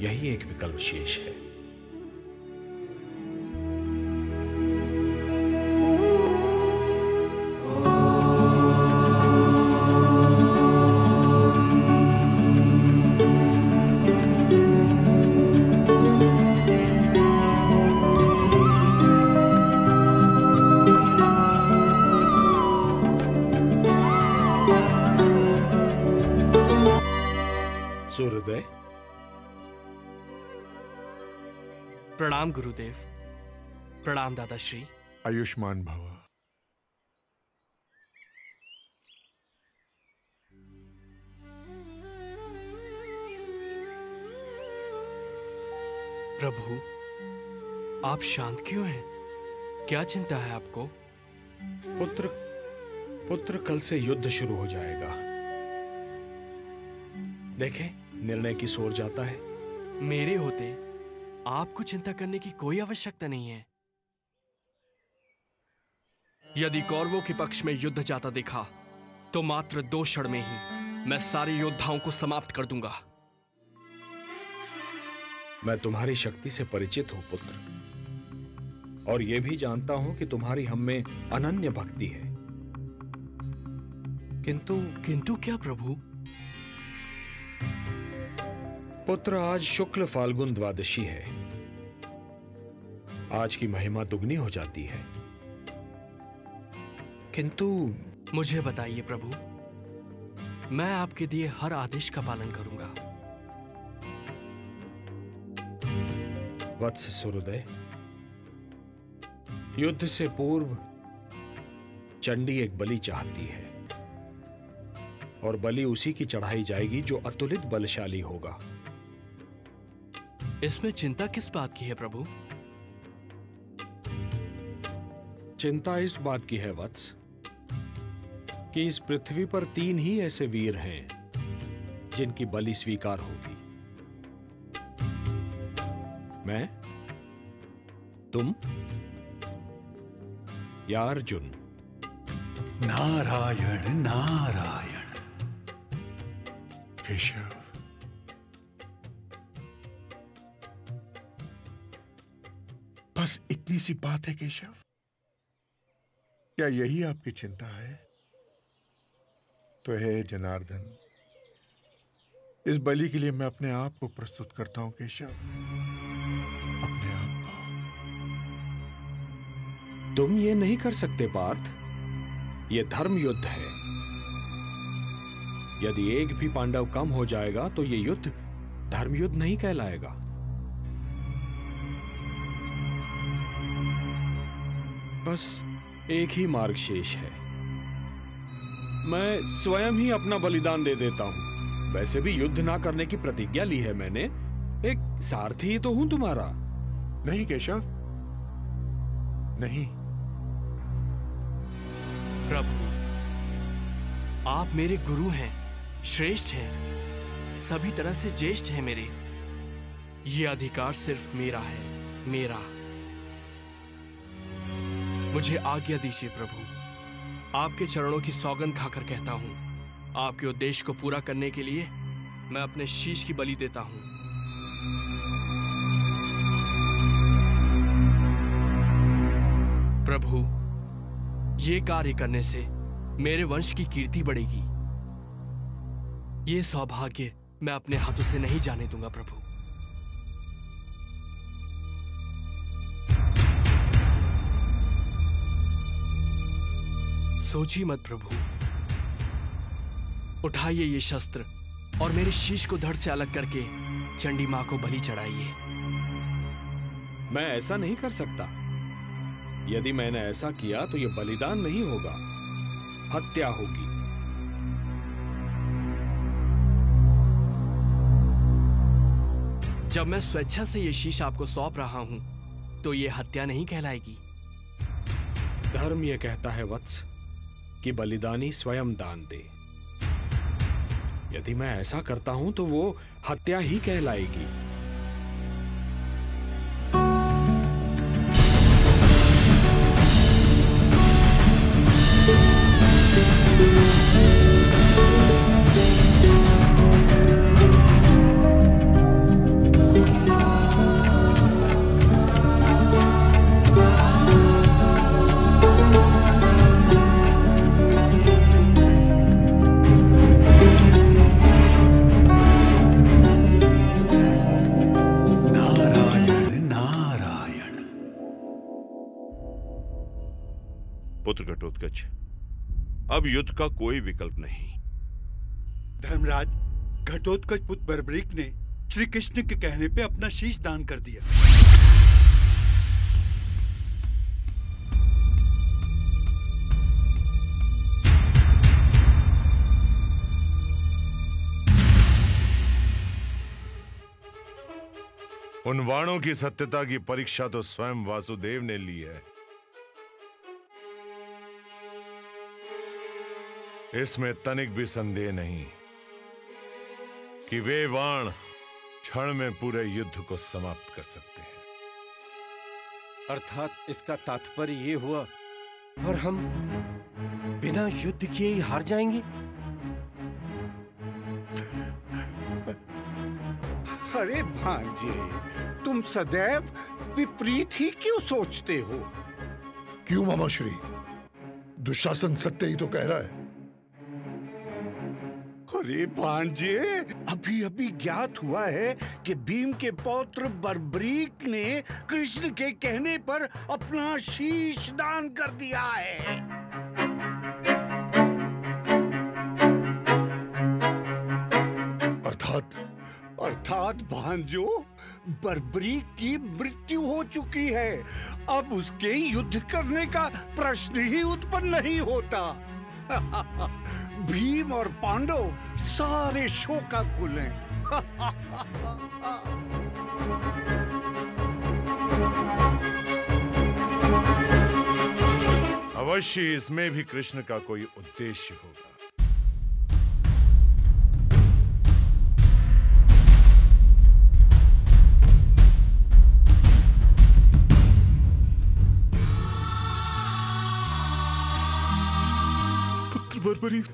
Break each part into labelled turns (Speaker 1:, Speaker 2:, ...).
Speaker 1: यही एक विकल्प शेष है। सूर्योदय।
Speaker 2: प्रणाम गुरुदेव। प्रणाम दादाश्री।
Speaker 3: आयुष्मान भव।
Speaker 2: प्रभु, आप शांत क्यों हैं? क्या चिंता है आपको?
Speaker 1: पुत्र कल से युद्ध शुरू हो जाएगा। देखें, निर्णय की ओर जाता है।
Speaker 2: मेरे होते आपको चिंता करने की कोई आवश्यकता नहीं है। यदि कौरवों के पक्ष में युद्ध जाता दिखा तो मात्र 2 क्षण में ही मैं सारे योद्धाओं को समाप्त कर दूंगा।
Speaker 1: मैं तुम्हारी शक्ति से परिचित हूं पुत्र, और यह भी जानता हूं कि तुम्हारी हम में अनन्य भक्ति है।
Speaker 2: किंतु क्या प्रभु?
Speaker 1: पुत्र, आज शुक्ल फाल्गुन द्वादशी है। आज की महिमा दुगनी हो जाती है। किंतु
Speaker 2: मुझे बताइए प्रभु, मैं आपके दिए हर आदेश का पालन करूंगा।
Speaker 1: वत्स सूर्योदय, युद्ध से पूर्व चंडी एक बलि चाहती है, और बलि उसी की चढ़ाई जाएगी जो अतुलित बलशाली होगा।
Speaker 2: इसमें चिंता किस बात की है प्रभु?
Speaker 1: चिंता इस बात की है वत्स कि इस पृथ्वी पर 3 ही ऐसे वीर हैं जिनकी बलि स्वीकार होगी। मैं, तुम या अर्जुन।
Speaker 3: नारायण नारायण। केशव, बस इतनी सी बात है केशव? क्या यही आपकी चिंता है? तो हे जनार्दन, इस बलि के लिए मैं अपने आप को प्रस्तुत करता हूं केशव, अपने आप को।
Speaker 1: तुम ये नहीं कर सकते पार्थ, ये धर्म युद्ध है। यदि एक भी पांडव कम हो जाएगा तो ये युद्ध धर्म युद्ध नहीं कहलाएगा। बस एक ही मार्ग शेष है। मैं स्वयं ही अपना बलिदान दे देता हूं। वैसे भी युद्ध ना करने की प्रतिज्ञा ली है मैंने। एक सारथी ही तो हूं तुम्हारा।
Speaker 3: नहीं केशव, नहीं।
Speaker 2: प्रभु, आप मेरे गुरु हैं, श्रेष्ठ हैं, सभी तरह से ज्येष्ठ हैं मेरे। ये अधिकार सिर्फ मेरा है, मेरा। मुझे आज्ञा दीजिए प्रभु। आपके चरणों की सौगंध खाकर कहता हूं, आपके उद्देश्य को पूरा करने के लिए मैं अपने शीश की बलि देता हूं। प्रभु, ये कार्य करने से मेरे वंश की कीर्ति बढ़ेगी। ये सौभाग्य मैं अपने हाथों से नहीं जाने दूंगा प्रभु। सोचिए मत प्रभु। उठाइए ये शस्त्र और मेरे शीश को धड़ से अलग करके चंडी मां को बलि चढ़ाइए।
Speaker 1: मैं ऐसा नहीं कर सकता। यदि मैंने ऐसा किया तो यह बलिदान नहीं होगा, हत्या होगी।
Speaker 2: जब मैं स्वेच्छा से ये शीश आपको सौंप रहा हूं तो ये हत्या नहीं कहलाएगी।
Speaker 1: धर्म यह कहता है वत्स कि बलिदानी स्वयं दान दे। यदि मैं ऐसा करता हूं तो वो हत्या ही कहलाएगी।
Speaker 4: पुत्र घटोत्कच, अब युद्ध का कोई विकल्प नहीं।
Speaker 5: धर्मराज, घटोत्कच पुत्र बर्बरीक ने श्री कृष्ण के कहने पे अपना शीश दान कर दिया।
Speaker 6: उन वाणों की सत्यता की परीक्षा तो स्वयं वासुदेव ने ली है। इसमें तनिक भी संदेह नहीं कि वे वाण क्षण में पूरे युद्ध को समाप्त कर सकते हैं।
Speaker 7: अर्थात इसका तात्पर्य ये हुआ और हम बिना युद्ध किए ही हार जाएंगे।
Speaker 8: अरे भांजे, तुम सदैव विपरीत ही क्यों सोचते हो?
Speaker 9: क्यों मामाश्री? दुशासन सत्य ही तो कह रहा है।
Speaker 8: अरे भांजे, अभी अभी ज्ञात हुआ है कि भीम के पौत्र बर्बरीक ने कृष्ण के कहने पर अपना शीश दान कर दिया है। अर्थात भांजो, बर्बरीक की मृत्यु हो चुकी है। अब उसके युद्ध करने का प्रश्न ही उत्पन्न नहीं होता। भीम और पांडव सारे शोकाकुल हैं।
Speaker 6: अवश्य इसमें भी कृष्ण का कोई उद्देश्य होगा।
Speaker 3: बर्बरीक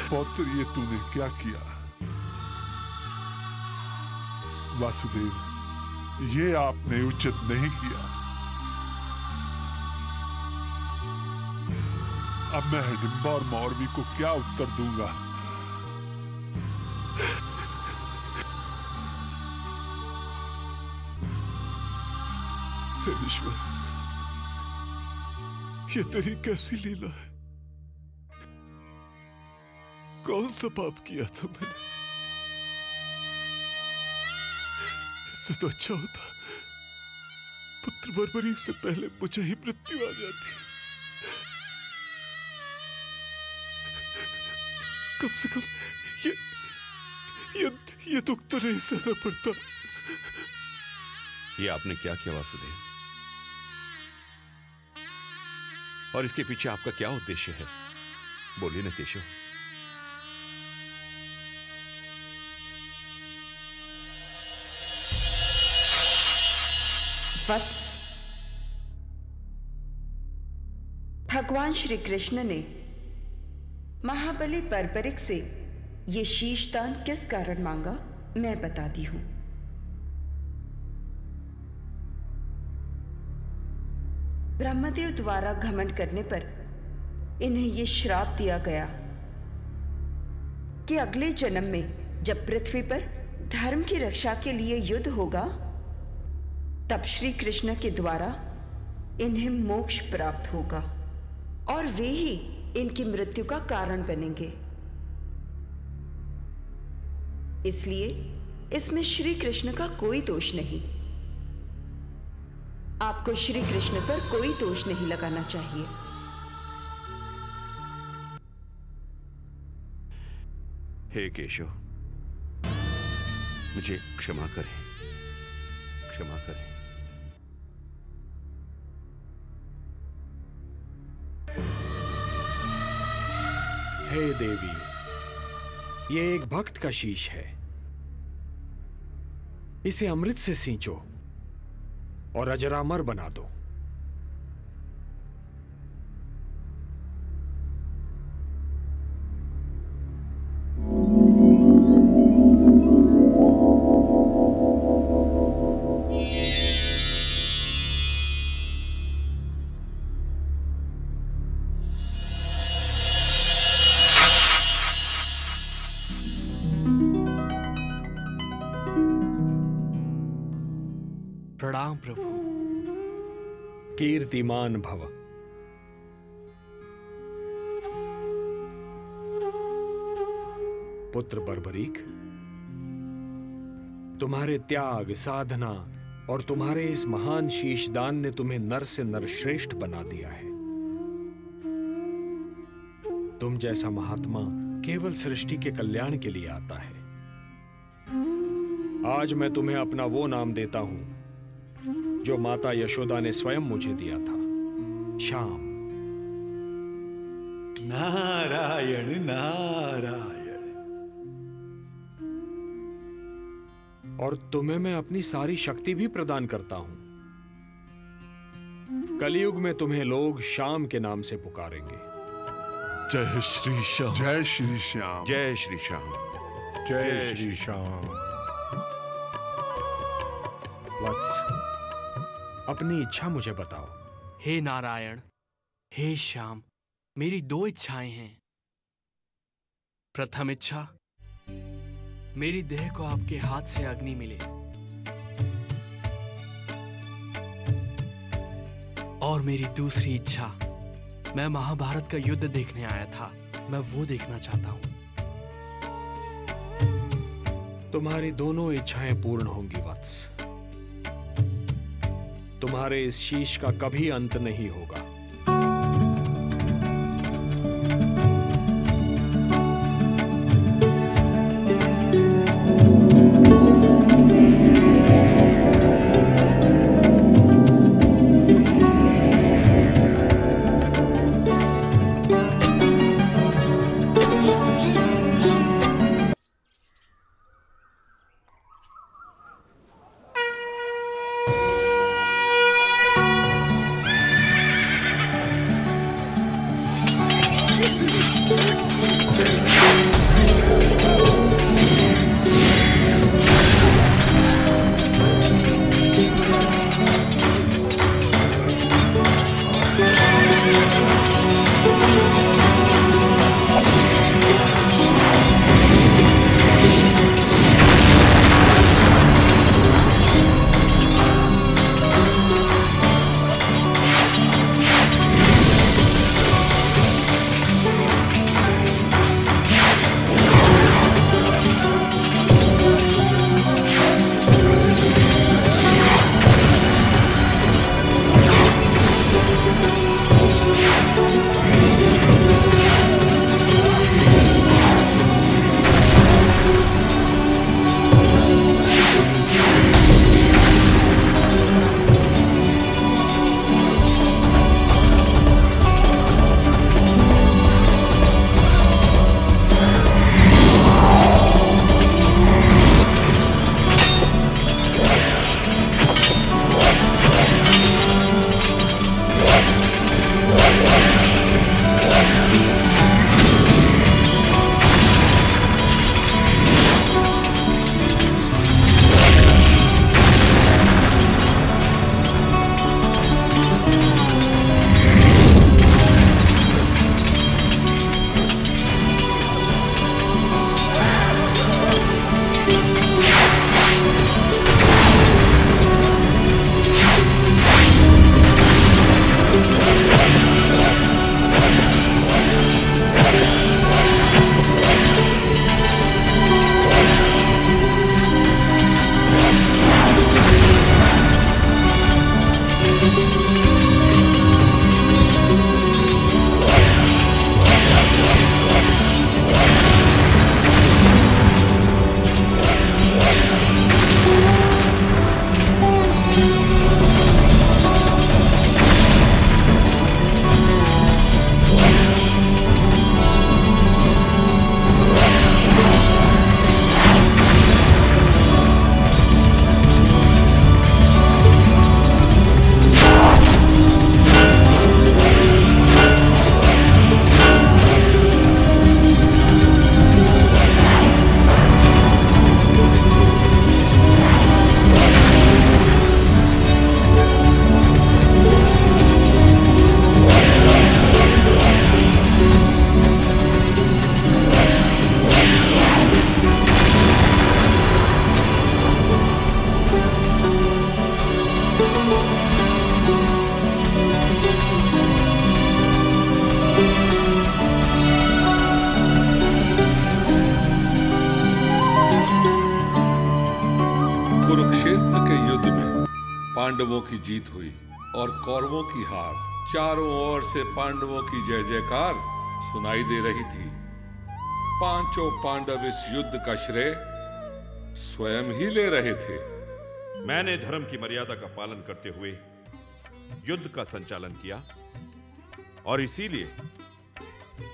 Speaker 3: पौत्र, ये तूने क्या किया? वासुदेव, ये आपने उचित नहीं किया। अब मैं हिडिंबा और मौरवी को क्या उत्तर दूंगा? हे ईश्वर, ये तेरी कैसी लीला है? कौन सा पाप किया था मैंने? इससे तो अच्छा होता पुत्र बर्बरीक से पहले मुझे ही मृत्यु आ जाती। कम से कम ये दुख तो नहीं सहना पड़ता।
Speaker 4: ये आपने क्या किया वासुदेव? और इसके पीछे आपका क्या उद्देश्य है? बोलिए न केशव।
Speaker 10: वत्स, भगवान श्री कृष्ण ने महाबली बर्बरीक से ये शीशदान किस कारण मांगा, मैं बताती हूं। ब्रह्मदेव द्वारा घमंड करने पर इन्हें यह श्राप दिया गया कि अगले जन्म में जब पृथ्वी पर धर्म की रक्षा के लिए युद्ध होगा, तब श्री कृष्ण के द्वारा इन्हें मोक्ष प्राप्त होगा और वे ही इनकी मृत्यु का कारण बनेंगे। इसलिए इसमें श्री कृष्ण का कोई दोष नहीं। आपको श्री कृष्ण पर कोई दोष नहीं लगाना चाहिए।
Speaker 4: हे केशव, मुझे क्षमा करें, क्षमा करें।
Speaker 1: हे देवी, ये एक भक्त का शीश है। इसे अमृत से सींचो और अजरामर बना दो।
Speaker 2: प्रणाम प्रभु।
Speaker 1: कीर्तिमान भव। पुत्र बर्बरीक, तुम्हारे त्याग, साधना और तुम्हारे इस महान शीशदान ने तुम्हें नर से नरश्रेष्ठ बना दिया है। तुम जैसा महात्मा केवल सृष्टि के कल्याण के लिए आता है। आज मैं तुम्हें अपना वो नाम देता हूं जो माता यशोदा ने स्वयं मुझे दिया था, श्याम।
Speaker 5: नारायण नारायण।
Speaker 1: और तुम्हें मैं अपनी सारी शक्ति भी प्रदान करता हूं। कलयुग में तुम्हें लोग श्याम के नाम से पुकारेंगे।
Speaker 6: जय श्री श्याम।
Speaker 3: जय श्री श्याम।
Speaker 4: जय श्री श्याम।
Speaker 3: जय श्री श्याम।
Speaker 1: वत्स, अपनी इच्छा मुझे बताओ।
Speaker 2: हे नारायण, हे श्याम, मेरी 2 इच्छाएं हैं। प्रथम इच्छा, मेरी देह को आपके हाथ से अग्नि मिले, और मेरी दूसरी इच्छा, मैं महाभारत का युद्ध देखने आया था, मैं वो देखना चाहता हूं।
Speaker 1: तुम्हारी दोनों इच्छाएं पूर्ण होंगी वत्स। तुम्हारे इस शीश का कभी अंत नहीं होगा।
Speaker 11: कुरुक्षेत्र के युद्ध में पांडवों की जीत हुई और कौरवों की हार। चारों ओर से पांडवों की जय जयकार सुनाई दे रही थी। पांचों पांडव इस युद्ध का श्रेय स्वयं ही ले रहे थे।
Speaker 4: मैंने धर्म की मर्यादा का पालन करते हुए युद्ध का संचालन किया और इसीलिए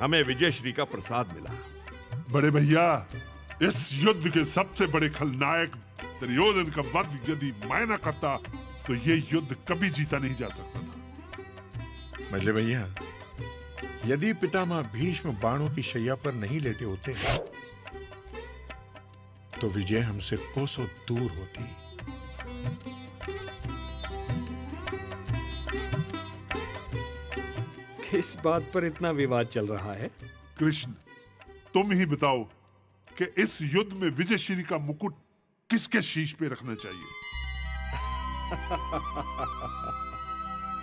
Speaker 4: हमें विजयश्री का प्रसाद मिला।
Speaker 3: बड़े भैया, इस युद्ध के सबसे बड़े खलनायक दुर्योधन का वध यदि मैं न करता तो ये युद्ध कभी जीता नहीं जा सकता था। मजले भैया, यदि पितामह भीष्म बाणों की शैया पर नहीं लेटे होते तो विजय हमसे कोसों दूर होती।
Speaker 1: किस बात पर इतना विवाद चल रहा है?
Speaker 3: कृष्ण, तुम ही बताओ कि इस युद्ध में विजयश्री का मुकुट किसके शीश पे रखना चाहिए?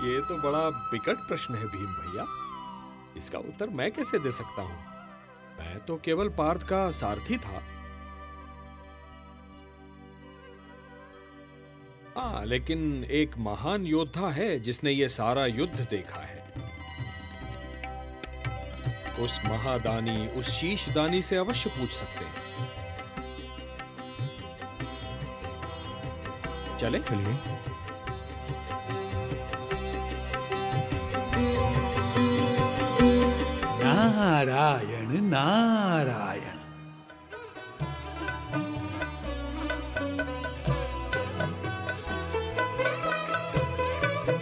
Speaker 1: ये तो बड़ा विकट प्रश्न है भीम भैया। इसका उत्तर मैं कैसे दे सकता हूं? मैं तो केवल पार्थ का सारथी था। हाँ, लेकिन एक महान योद्धा है जिसने ये सारा युद्ध देखा है। उस महादानी, उस शीशदानी से अवश्य पूछ सकते हैं। चले? चलिए।
Speaker 5: नारायण नारायण।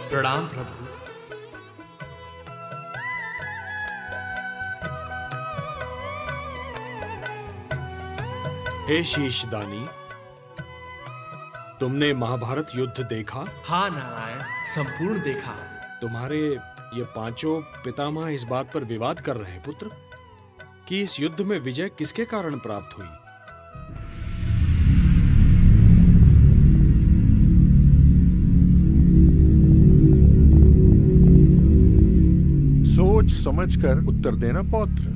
Speaker 2: प्रणाम प्रभु।
Speaker 1: हे शीशदानी, तुमने महाभारत युद्ध देखा?
Speaker 2: हाँ नारायण, संपूर्ण देखा।
Speaker 1: तुम्हारे ये पांचों पितामह इस बात पर विवाद कर रहे हैं पुत्र कि इस युद्ध में विजय किसके कारण प्राप्त हुई।
Speaker 3: सोच समझकर उत्तर देना पौत्र।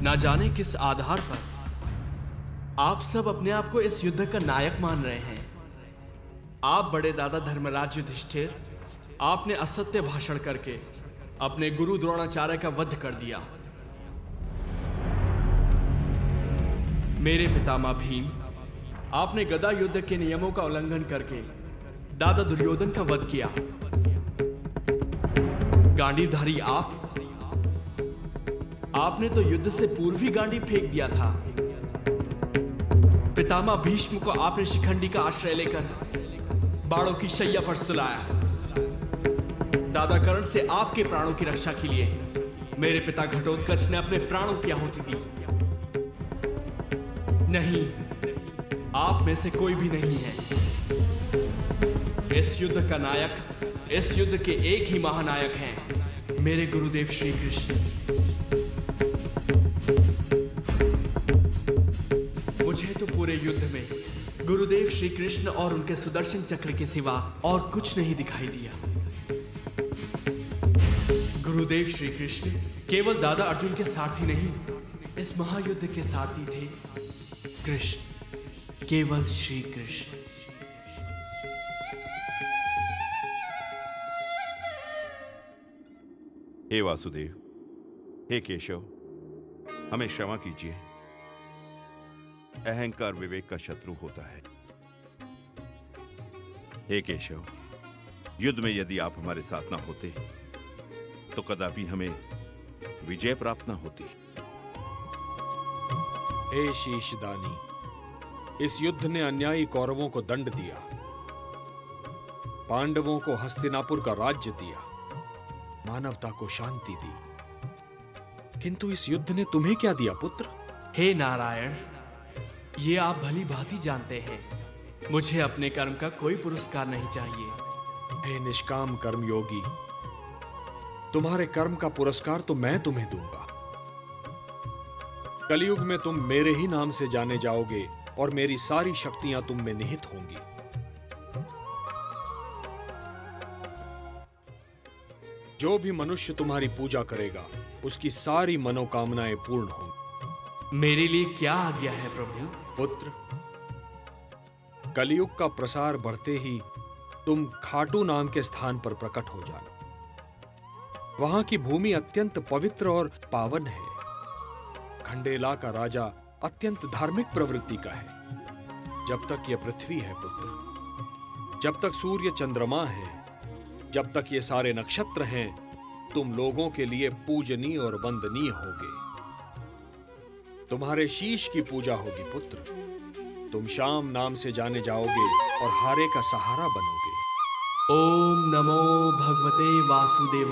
Speaker 2: ना जाने किस आधार पर आप सब अपने आप को इस युद्ध का नायक मान रहे हैं। आप बड़े दादा धर्मराज युधिष्ठिर, आपने असत्य भाषण करके अपने गुरु द्रोणाचार्य का वध कर दिया। मेरे पितामह भीम, आपने गदा युद्ध के नियमों का उल्लंघन करके दादा दुर्योधन का वध किया। गांडीवधारी आपने तो युद्ध से पूर्व ही गांडी फेंक दिया था। पितामह भीष्म को आपने शिखंडी का आश्रय लेकर बाणों की शैया पर सुलाया। दादा कर्ण से आपके प्राणों की रक्षा के लिए मेरे पिता घटोत्कच ने अपने प्राणों की आहुति दी। नहीं, आप में से कोई भी नहीं है। इस युद्ध का नायक, इस युद्ध के एक ही महानायक हैं, मेरे गुरुदेव श्री कृष्ण। मुझे तो पूरे युद्ध में गुरुदेव श्री कृष्ण और उनके सुदर्शन चक्र के सिवा और कुछ नहीं दिखाई दिया। गुरुदेव श्री कृष्ण केवल दादा अर्जुन के सारथी नहीं, इस महायुद्ध के सारथी थे कृष्ण, केवल श्री कृष्ण।
Speaker 4: हे वासुदेव, हे केशव, हमें क्षमा कीजिए। अहंकार विवेक का शत्रु होता है। हे केशव, युद्ध में यदि आप हमारे साथ ना होते तो कदापि हमें विजय प्राप्त ना होती।
Speaker 1: हे शीशदानी, इस युद्ध ने अन्यायी कौरवों को दंड दिया, पांडवों को हस्तिनापुर का राज्य दिया, मानवता को शांति दी, किंतु इस युद्ध ने तुम्हें क्या दिया पुत्र?
Speaker 2: हे नारायण, ये आप भली भांति जानते हैं, मुझे अपने कर्म का कोई पुरस्कार नहीं चाहिए।
Speaker 1: हे निष्काम कर्मयोगी, तुम्हारे कर्म का पुरस्कार तो मैं तुम्हें दूंगा। कलयुग में तुम मेरे ही नाम से जाने जाओगे और मेरी सारी शक्तियां तुम में निहित होंगी। जो भी मनुष्य तुम्हारी पूजा करेगा उसकी सारी मनोकामनाएं पूर्ण होंगी।
Speaker 2: मेरे लिए क्या आज्ञा है प्रभु?
Speaker 1: पुत्र, कलयुग का प्रसार बढ़ते ही तुम खाटू नाम के स्थान पर प्रकट हो जाना। वहां की भूमि अत्यंत पवित्र और पावन है। खंडेला का राजा अत्यंत धार्मिक प्रवृत्ति का है। जब तक यह पृथ्वी है पुत्र, जब तक सूर्य चंद्रमा है, जब तक ये सारे नक्षत्र हैं, तुम लोगों के लिए पूजनीय और वंदनीय होगे। तुम्हारे शीश की पूजा होगी पुत्र। तुम श्याम नाम से जाने जाओगे और हारे का सहारा बनोगे।
Speaker 2: ओम नमो भगवते वासुदेव।